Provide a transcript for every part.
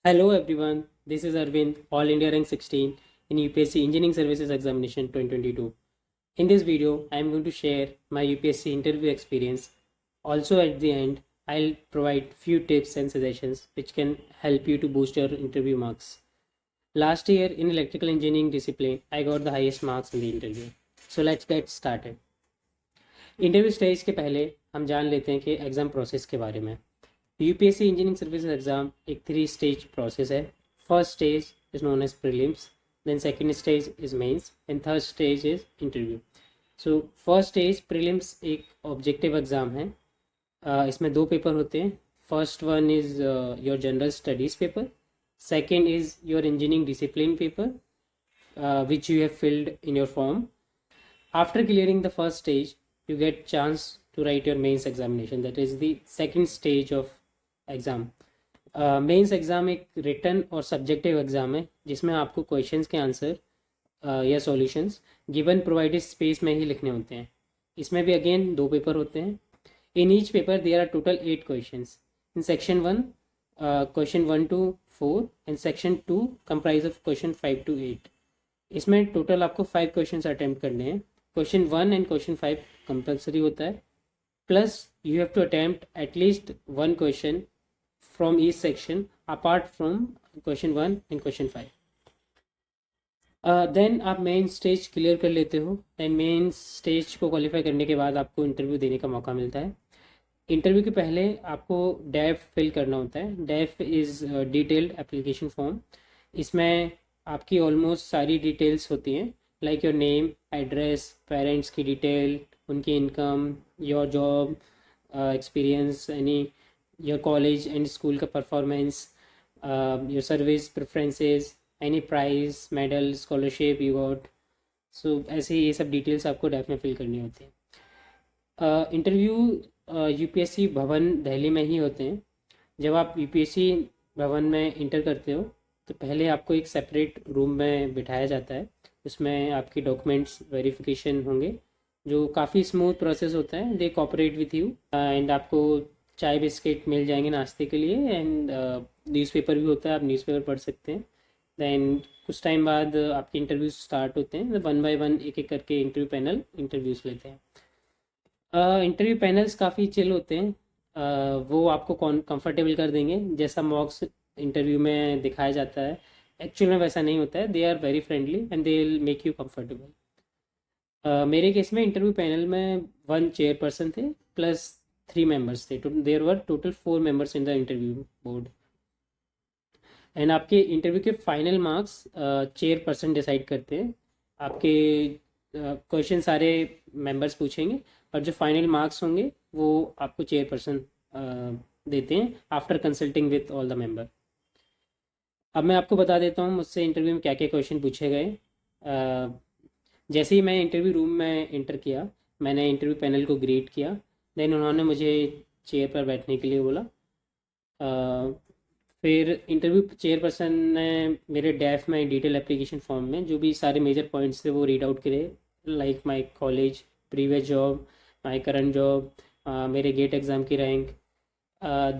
Hello everyone, this is Arvind, All India Rank 16 in UPSC Engineering Services Examination 2022. In this video, I am going to share my UPSC interview experience. Also at the end, I'll provide few tips and suggestions which can help you to boost your interview marks. Last year in electrical engineering discipline, I got the highest marks in the interview. So let's get started. Interview stage के पहले हम जान लेते हैं कि exam process के बारे में। यूपीएससी इंजीनियरिंग सर्विसेज एग्ज़ाम एक 3 स्टेज प्रोसेस है। First stage is known as prelims, then second stage is mains and third stage is interview. So first stage prelims एक ऑब्जेक्टिव एग्ज़ाम है। इसमें 2 पेपर होते हैं। First one is your general studies paper, second is your engineering discipline paper which you have filled in your form. After clearing the first stage, you get chance to write your mains examination. That is the second stage of exam. Mains exam एक written और subjective exam है जिसमें आपको questions के answer या solutions given provided space में ही लिखने होते हैं। इसमें भी अगेन 2 पेपर होते हैं। In each paper there are total 8 questions. In section 1 question 1 to 4 and section 2 comprise of question 5 to 8। इसमें टोटल आपको 5 क्वेश्चंस अटेम्प्ट करने हैं। क्वेश्चन 1 एंड क्वेश्चन 5 कंपलसरी होता है, plus you have to attempt at least 1 question from each section apart from question 1 and question 5। Then आप main stage clear कर लेते हो एंड मेन स्टेज को क्वालिफाई करने के बाद आपको इंटरव्यू देने का मौका मिलता है। इंटरव्यू के पहले आपको डैफ फिल करना होता है। DAF is detailed application form. इसमें आपकी ऑलमोस्ट सारी डिटेल्स होती हैं, like your name, address, parents की डिटेल, उनकी income, your job experience, any your college and school का performance, your service preferences, any prize, medal, scholarship you got. So ऐसे ये सब डिटेल्स आपको डैफ में फिल करनी होती है। इंटरव्यू यूपीएससी भवन दिल्ली में ही होते हैं। जब आप यूपीएससी भवन में इंटर करते हो तो पहले आपको एक सेपरेट रूम में बिठाया जाता है। उसमें आपकी डॉक्यूमेंट्स वेरिफिकेशन होंगे, जो काफ़ी स्मूथ प्रोसेस होता है। दे कोऑपरेट विथ यू एंड आपको चाय बिस्किट मिल जाएंगे नाश्ते के लिए, एंड न्यूज़पेपर भी होता है, आप न्यूज़पेपर पढ़ सकते हैं। दैन कुछ टाइम बाद आपके इंटरव्यूज स्टार्ट होते हैं। 1 by 1 एक एक करके इंटरव्यू पैनल इंटरव्यूज़ लेते हैं। इंटरव्यू पैनल्स काफ़ी चिल होते हैं। वो आपको कंफर्टेबल कर देंगे जैसा मॉक्स इंटरव्यू में दिखाया जाता है। एक्चुअल में वैसा नहीं होता है। They are very friendly and they will make you comfortable. मेरे केस में इंटरव्यू पैनल में 1 चेयरपर्सन थे प्लस 3 मेंबर्स थे। There were total 4 members in the interview board. And आपके इंटरव्यू के फाइनल मार्क्स चेयरपर्सन डिसाइड करते हैं। आपके क्वेश्चन सारे मेंबर्स पूछेंगे, और जो फाइनल मार्क्स होंगे वो आपको चेयरपर्सन देते हैं after consulting with all the member. अब मैं आपको बता देता हूँ मुझसे इंटरव्यू में क्या क्या क्वेश्चन पूछे गए। जैसे ही मैं इंटरव्यू रूम में इंटर किया, मैंने इंटरव्यू पैनल को ग्रीट किया। देन उन्होंने मुझे चेयर पर बैठने के लिए बोला। फिर इंटरव्यू चेयरपर्सन ने मेरे डैफ में डिटेल एप्लीकेशन फॉर्म में जो भी सारे मेजर पॉइंट्स थे वो रीड आउट करे, like my college, previous job, my current job, मेरे गेट एग्ज़ाम की rank.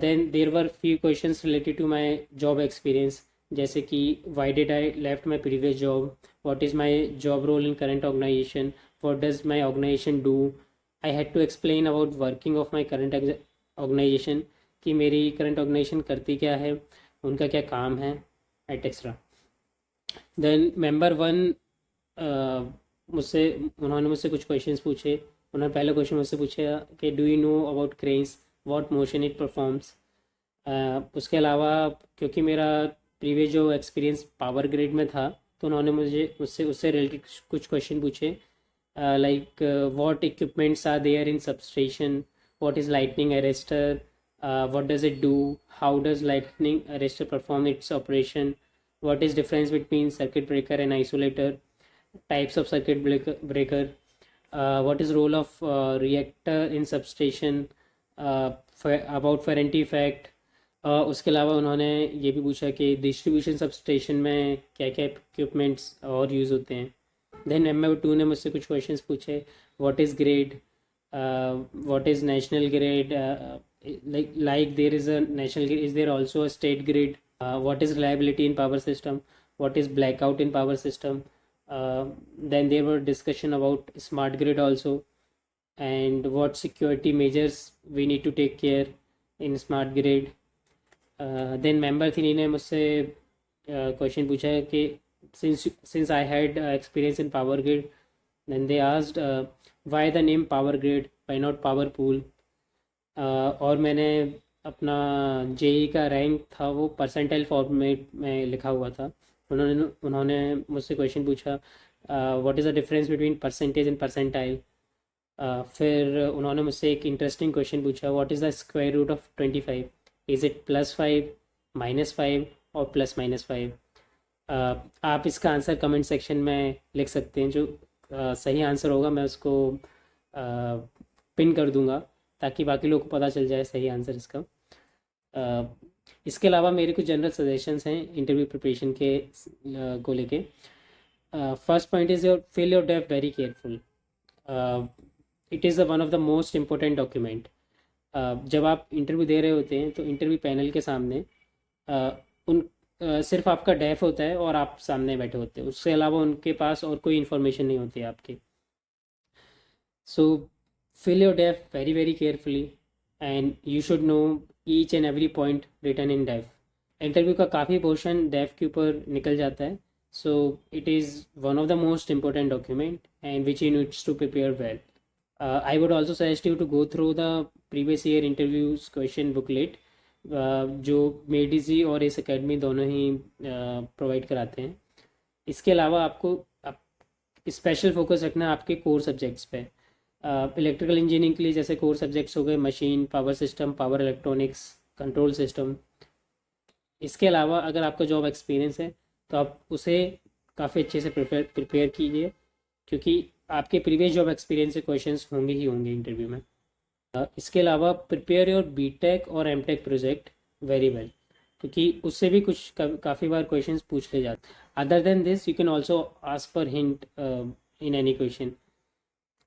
Then there were few questions related to my job experience, जैसे कि why did I left my previous job, what is my job role in current organisation, what does my organisation do. I had to explain about working of my current organisation, कि मेरी current organisation करती क्या है, उनका क्या काम है, एटेक्स्ट्रा। Then member 1 मुझसे उन्होंने मुझसे कुछ क्वेश्चंस पूछे। उन्होंने पहला क्वेश्चन मुझसे पूछा कि do you know about cranes, what motion it performs. उसके अलावा क्योंकि मेरा प्रीवियस जो एक्सपीरियंस पावर ग्रिड में था, तो उन्होंने मुझसे उससे रिलेटेड कुछ क्वेश्चन पूछे, like what equipments are there in substation, what is lightning arrester, what does it do, how does lightning arrestor perform its operation, what is difference between circuit breaker and isolator, types of circuit breaker, what is role of reactor in substation, about warranty effect। उसके अलावा उन्होंने ये भी पूछा कि distribution substation में क्या क्या इक्विपमेंट्स और यूज़ होते हैं। देन M2 ने मुझसे कुछ क्वेश्चंस पूछे, what is grade, what is national grade, like there is a national grid, is there also a state grid, what is reliability in power system, what is blackout in power system. Then there were discussion about smart grid also, and what security measures we need to take care in smart grid. Then member 3 ने मुझसे question पूछा है कि since I had experience in power grid, then they asked why the name power grid, why not power pool. और मैंने अपना JEE का rank था वो परसेंटाइल फॉर्मेट में लिखा हुआ था. उन्होंने मुझसे क्वेश्चन पूछा what is the difference between percentage and percentile. फिर उन्होंने मुझसे एक इंटरेस्टिंग क्वेश्चन पूछा what is the square root of 25, is it +5, -5 और +-5. आप इसका आंसर कमेंट सेक्शन में लिख सकते हैं. जो सही आंसर होगा मैं उसको पिन कर दूंगा ताकि बाकी लोग को पता चल जाए सही आंसर इसका. इसके अलावा मेरे कुछ जनरल सजेशंस हैं इंटरव्यू प्रिपरेशन के को लेके. First point is your fill your DAF very careful. It is one of the most important document. जब आप इंटरव्यू दे रहे होते हैं तो इंटरव्यू पैनल के सामने सिर्फ आपका डेफ होता है और आप सामने बैठे होते हैं. उसके अलावा उनके पास और कोई इन्फॉर्मेशन नहीं होती है आपकी. सो fill your def very very carefully and you should know each and every point written in def. Interview का काफ़ी पोर्शन डेफ के ऊपर निकल जाता है. So it is one of the most important document and which you needs to prepare well. I would also suggest you to go through the previous year interviews question booklet जो मेडिजी और इस academy दोनों ही provide कराते हैं. इसके अलावा आपको स्पेशल फोकस रखना है आपके कोर सब्जेक्ट्स पे. इलेक्ट्रिकल इंजीनियरिंग के लिए जैसे कोर सब्जेक्ट्स हो गए machine, power system, power electronics, control system. इसके अलावा अगर आपका जॉब एक्सपीरियंस है तो आप उसे काफ़ी अच्छे से प्रिपेयर कीजिए क्योंकि आपके प्रीवियस जॉब एक्सपीरियंस से क्वेश्चंस होंगे ही होंगे इंटरव्यू में. इसके अलावा प्रिपेयर योर बीटेक और एमटेक प्रोजेक्ट वेरी वेल क्योंकि उससे भी कुछ काफ़ी बार क्वेश्चंस पूछ ले जाते. Other than this you can also ask for hint in any question.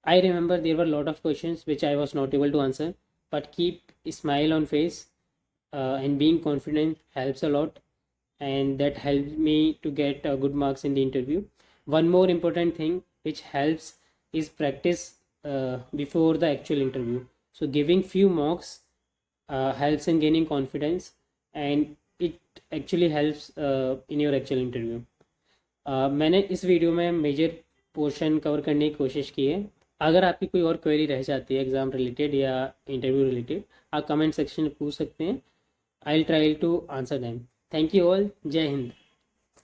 I remember there were a lot of questions which I was not able to answer, but keep a smile on face and being confident helps a lot, and that helped me to get good marks in the interview. One more important thing which helps is practice before the actual interview. So giving few mocks helps in gaining confidence, and it actually helps in your actual interview. मैंने इस video में major portion cover करने की कोशिश की है. अगर आपकी कोई और क्वेरी रह जाती है एग्ज़ाम रिलेटेड या इंटरव्यू रिलेटेड आप कमेंट सेक्शन में पूछ सकते हैं. I will try to answer them. Thank you all. जय हिंद.